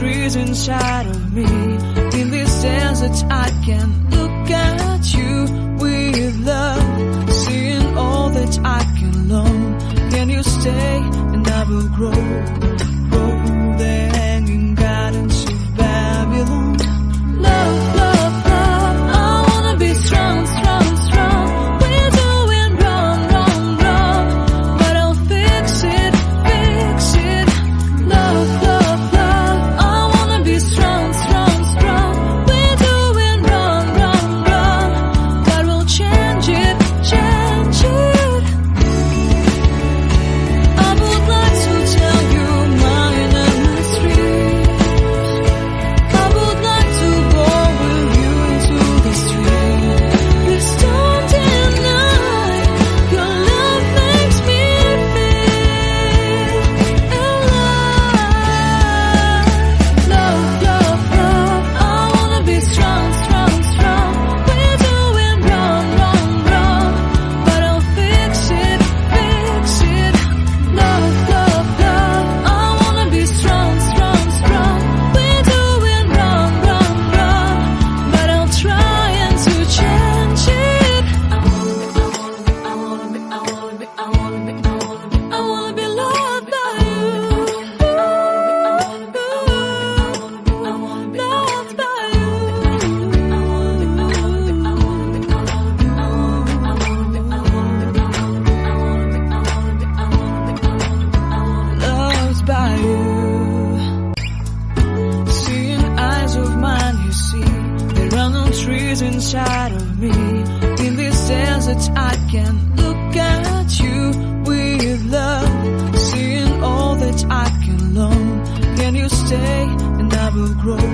trees inside of me. In this desert I can look at you with love, seeing all that I can long. Can you stay and I will grow the hanging gardens of Babylon. Love, love, love, I wanna be strong, strong, strong. We're doing wrong, wrong, wrong, but I'll fix it, fix it. Love, love, love, I wanna be strong, strong, strong. We're doing wrong, wrong, wrong, but we'll change it, change it. I would like to tell you my mysteries. I would like to go with you to the street. Please don't deny, your love makes me feel alive. Love, love, love, I wanna be strong, strong, strong. We're doing wrong, wrong, wrong, but I'll fix it, fix it. Love, love, love, I wanna be strong, strong, strong. We're doing wrong, wrong, wrong, but I'll try and to change it. I wanna be loved by you. Loved by you. Loved by you. Seeing eyes of mine, you see, there are no trees inside of me. In this desert I can look at you with love, seeing all that I can long. Can you stay and I will grow